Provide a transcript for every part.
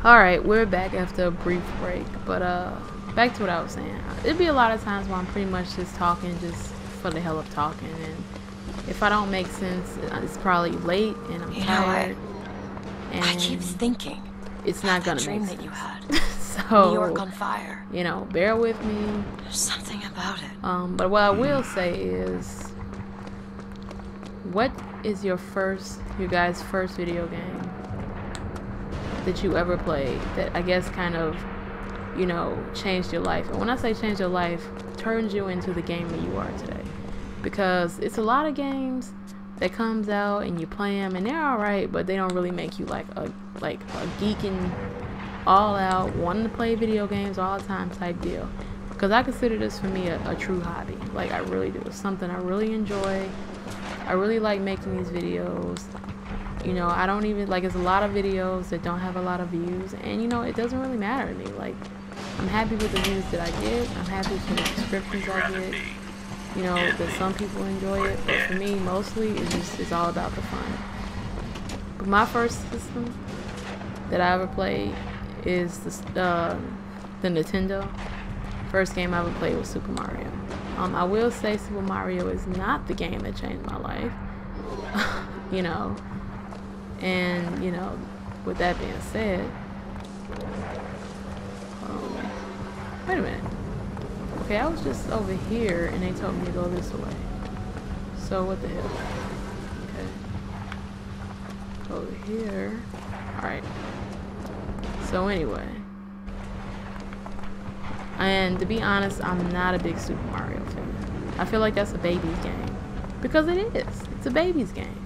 Alright, we're back after a brief break, but back to what I was saying. It'd be a lot of times where I'm pretty much just talking just for the hell of talking, and if I don't make sense, it's probably late and I'm tired. And I keep thinking it's not gonna dream make that you sense. had. So, New York on fire. you know, bear with me. There's something about it. But what I will say is, what is your guys' first video game that you ever played that I guess kind of, you know, changed your life? And when I say changed your life, turns you into the gamer you are today. Because it's a lot of games that comes out and you play them and they're alright, but they don't really make you like a geeking, all out, wanting to play video games all the time type deal. Because I consider this for me a true hobby. Like, I really do. It's something I really enjoy. I really like making these videos. You know, I don't even, like, there's a lot of videos that don't have a lot of views, and, you know, it doesn't really matter to me. Like, I'm happy with the views that I get. I'm happy with the subscriptions I get. You know, that some people enjoy it, but for me, mostly, it's all about the fun. But my first system that I ever played is the Nintendo. First game I ever played was Super Mario. I will say Super Mario is not the game that changed my life. You know, and, you know, with that being said, wait a minute. Okay, I was just over here and they told me to go this way. So what the hell? Okay. Over here. Alright. So anyway. And to be honest, I'm not a big Super Mario fan. I feel like that's a baby's game. Because it is. It's a baby's game.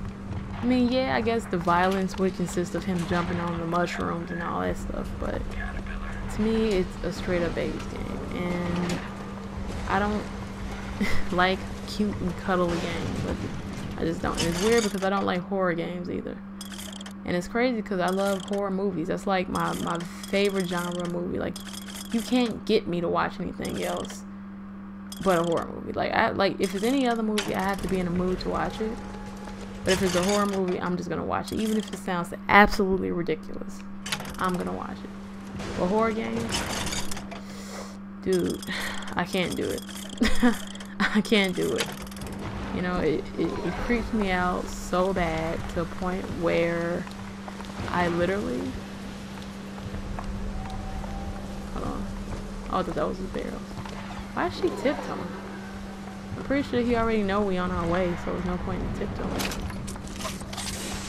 I mean, yeah, I guess the violence would consist of him jumping on the mushrooms and all that stuff, but to me, it's a straight up baby's game. And I don't like cute and cuddly games. But I just don't. And it's weird because I don't like horror games either. And it's crazy because I love horror movies. That's like my favorite genre of movie. Like, you can't get me to watch anything else but a horror movie. Like if it's any other movie, I have to be in a mood to watch it. But if it's a horror movie, I'm just gonna watch it. Even if it sounds absolutely ridiculous, I'm gonna watch it. But horror games, dude, I can't do it. I can't do it. You know, it creeps me out so bad to a point where I literally... Hold on. Oh, I thought that was his barrels. Why is she tiptoeing? I'm pretty sure he already know we on our way, so there's no point in tiptoeing.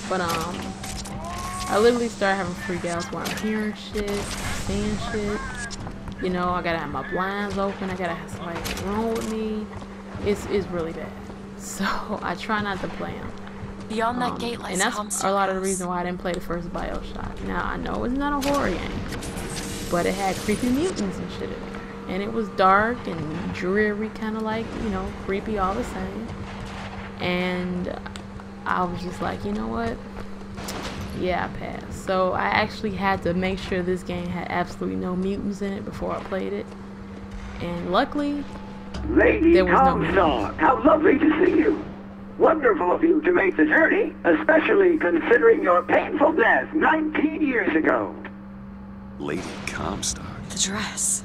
But I literally start having freak outs where I'm hearing shit, seeing shit. You know, I gotta have my blinds open. I gotta have somebody in the room with me. It's really bad. So I try not to play them. Beyond that gate lies and that's a lot of the reason why I didn't play the first Bioshock. Now I know it's not a horror game, but it had creepy mutants and shit in there. And it was dark and dreary, kind of like, you know, creepy all the same. And I was just like, you know what? Yeah, I passed. So I actually had to make sure this game had absolutely no mutants in it before I played it. And luckily, there was no mutants. How lovely to see you. Wonderful of you to make the journey, especially considering your painful death 19 years ago. Lady Comstock. The dress.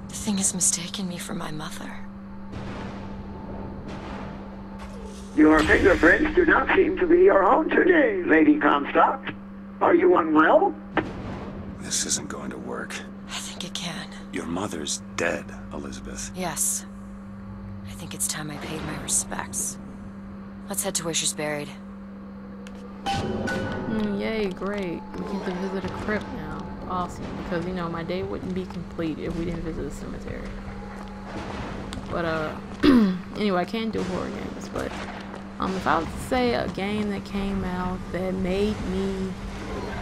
The thing has mistaken me for my mother. Your fingerprints do not seem to be your own today, Lady Comstock. Are you unwell? This isn't going to work. I think it can. Your mother's dead, Elizabeth. Yes. I think it's time I paid my respects. Let's head to where she's buried. Yay, great. We get to visit a crypt now. Awesome. Because, you know, my day wouldn't be complete if we didn't visit a cemetery. But, anyway, I can't do horror games, but, if I was to say a game that came out that made me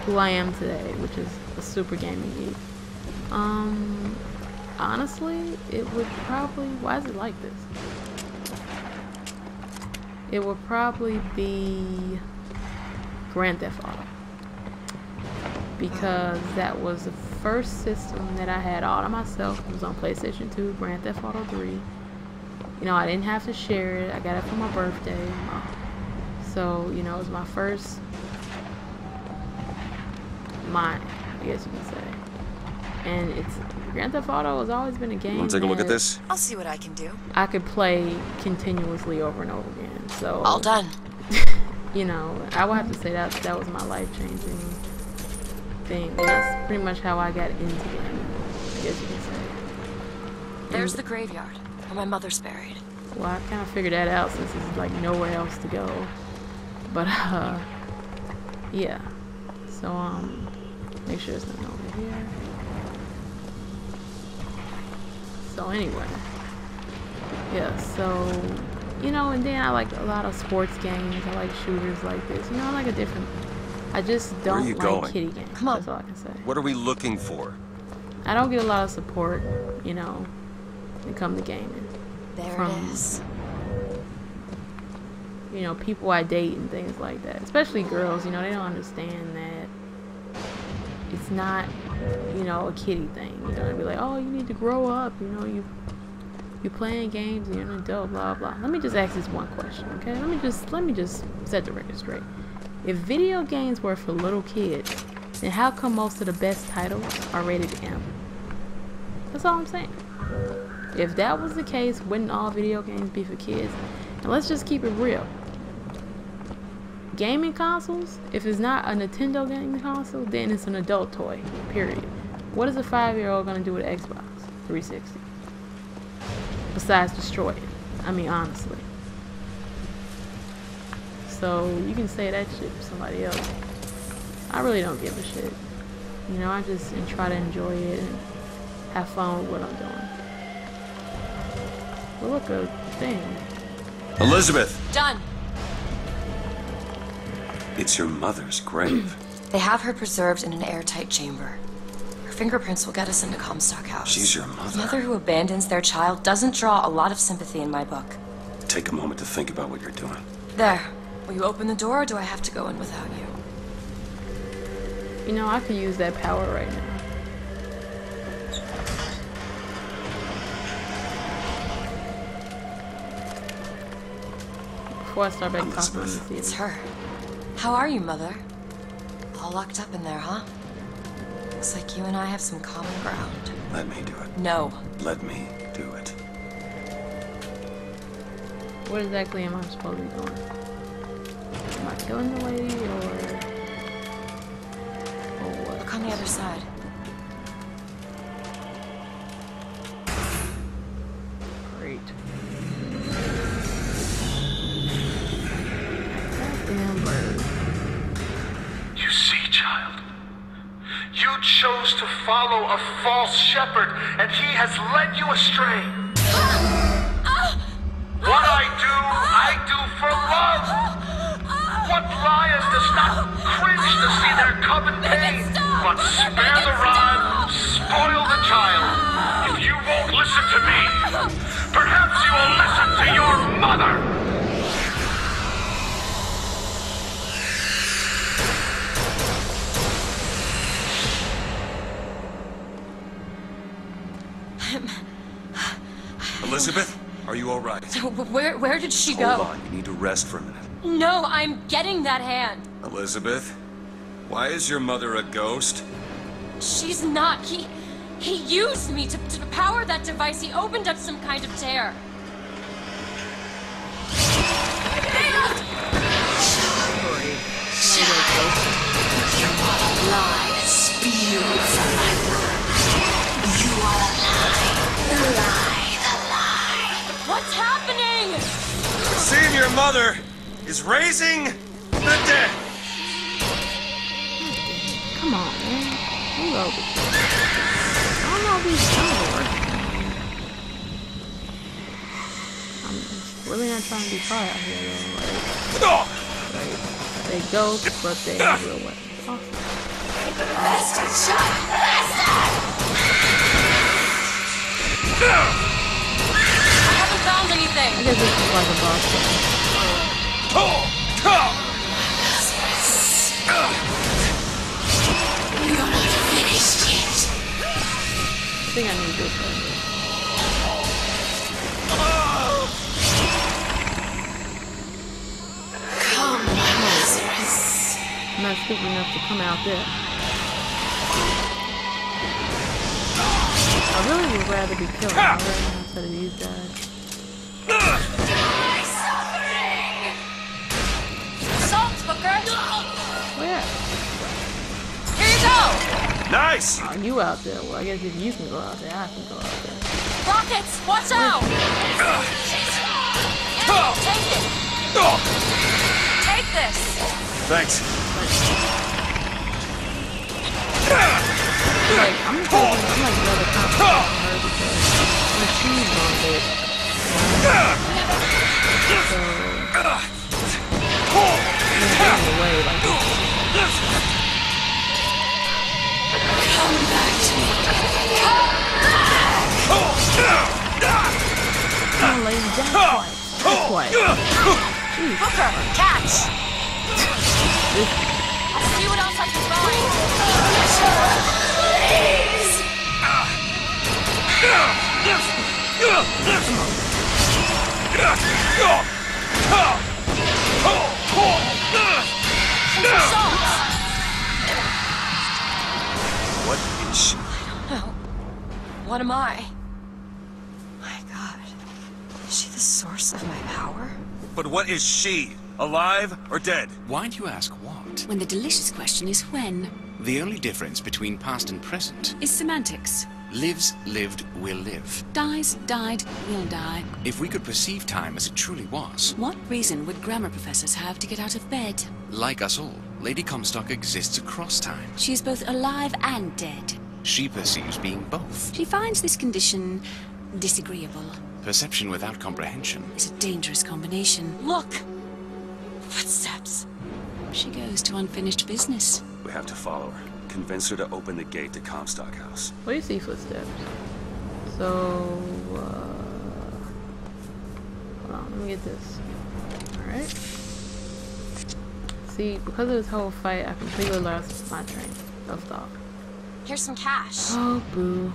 who I am today, which is a super gaming geek, honestly, it would probably, why is it like this? It would probably be Grand Theft Auto. Because that was the first system that I had all to myself. It was on PlayStation 2, Grand Theft Auto 3. You know, I didn't have to share it. I got it for my birthday. So, you know, it was my first mine. I guess you can say. And it's Grand Theft Auto has always been a game. Want to take a look at this? I'll see what I can do. I could play continuously over and over again. So All done. you know, I would have to say that was my life-changing thing. And that's pretty much how I got into gaming, I guess you can say. There's the graveyard where my mother's buried. Well, I kind of figured that out since there's like nowhere else to go. But yeah. So make sure there's nothing over here. So anyway, yeah. So you know, and then I like a lot of sports games. I like shooters like this. You know, I like a different. I just don't like going? kiddie games. Come on. That's all I can say. What are we looking for? I don't get a lot of support, you know, when it comes to gaming. There From, it is. You know, people I date and things like that. Especially girls, you know, they don't understand that it's not, you know, a kiddie thing. You know, they'd be like, oh, you need to grow up. You know, you're playing games and you're an adult, blah blah. Let me just ask this one question, okay? Let me just set the record straight. If video games were for little kids, then how come most of the best titles are rated M? That's all I'm saying. If that was the case, wouldn't all video games be for kids? And let's just keep it real. Gaming consoles, if it's not a Nintendo gaming console, then it's an adult toy, period. What is a 5-year-old gonna do with Xbox 360? Besides destroy it. I mean, honestly. So, you can say that shit to somebody else. I really don't give a shit. You know, I just try to enjoy it and have fun with what I'm doing. Well, look, a thing. Elizabeth! Done. It's your mother's grave. They have her preserved in an airtight chamber. Her fingerprints will get us into Comstock House. She's your A mother. mother who abandons their child doesn't draw a lot of sympathy in my book. Take a moment to think about what you're doing. There. Will you open the door, or do I have to go in without you? You know, I could use that power right now. Before I start back talking, let me see It's this. her. How are you, Mother? All locked up in there, huh? Looks like you and I have some common ground. Let me do it. No. Let me do it. What exactly am I supposed to be doing? Am I killing the lady or what? Look on the other side. Great. Goddamn bird. You see, child, you chose to follow a false shepherd, and he has led you astray. What I do for love. What lion does not cringe to see their cub in pain? But spare the rod, spoil the child. If you won't listen to me, perhaps you will listen to your mother. Elizabeth, are you all right? Where did she Hold go? on, you need to rest for a minute. No, I'm getting that hand. Elizabeth, why is your mother a ghost? She's not. He used me to power that device. He opened up some kind of tear. Lies spewed from my mouth. You are the lie, the lie. What's happening? Seeing your mother is raising the dead. Come on, man. Move over. I don't know if he's trying to work. I'm really not trying to be caught out here, though. Like, they ghost, but they have real weapons. Awesome. Bastard shot! Bastard! I haven't found anything. I guess this is like a boss fight. You're not finished yet. I think I need this one. Come, Lazarus. I'm not stupid enough to come out there. I really would rather be killed right now instead of these guys. Salt, Booker! Where? Here you go! Nice! Oh, you out there. Well, I guess if you can go out there, I can go out there. Rockets, watch out! Take it! Take this! Thanks. Like, I'm like rather confident on her because my team's on it. So, I'm getting away like this. Come back to me. Come on, lady, down twice. Twice. Jeez. Booker, catch! I'll see what else I can find. Please. What is she? No. What am I? My God. Is she the source of my power? But what is she? Alive or dead? Why do you ask what? When the delicious question is when. The only difference between past and present Is semantics. lives, lived, will live. Dies, died, will die. If we could perceive time as it truly was, What reason would grammar professors have to get out of bed? like us all, Lady Comstock exists across time. She is both alive and dead. She perceives being both. She finds this condition disagreeable. Perception without comprehension. It's a dangerous combination. Look! Footsteps. She goes to unfinished business. We have to follow her. Convince her to open the gate to Comstock House. Well, you see footsteps. So, hold on, let me get this. Alright. See, because of this whole fight, I completely lost my train of thought. Here's some cash. Oh, boo.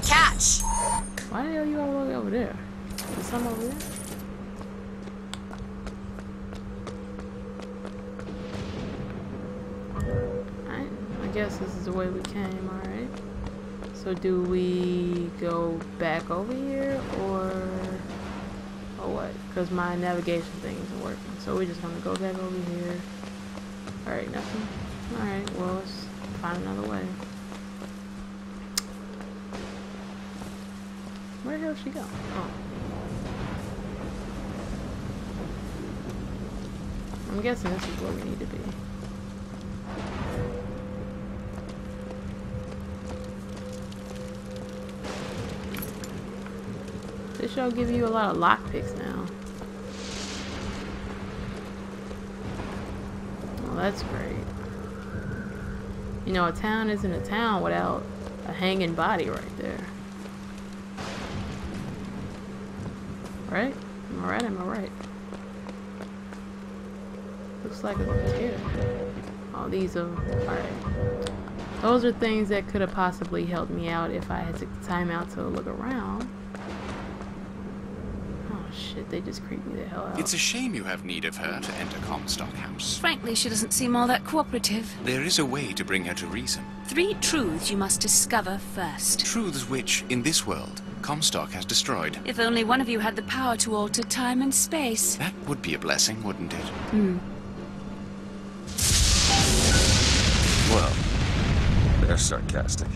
Catch! Why the hell are you all the way over there? Is some over there? Alright, I guess this is the way we came, alright. So do we go back over here or what? Because my navigation thing isn't working. So we're just gonna go back over here. Alright, nothing. Alright, well let's find another way. Where the hell did she go? Oh. I'm guessing this is where we need to be. This show give you a lot of lockpicks now. Oh, that's great. You know, a town isn't a town without a hanging body right there. Right? Am I right? Am I right? Looks like it's over here. Oh, these are... Alright. Those are things that could have possibly helped me out if I had took the time out to look around. Oh shit, they just creeped me the hell out. It's a shame you have need of her to enter Comstock House. Frankly, she doesn't seem all that cooperative. There is a way to bring her to reason. 3 truths you must discover first. Truths which, in this world, Comstock has destroyed. If only one of you had the power to alter time and space. That would be a blessing, wouldn't it? Well, they're sarcastic.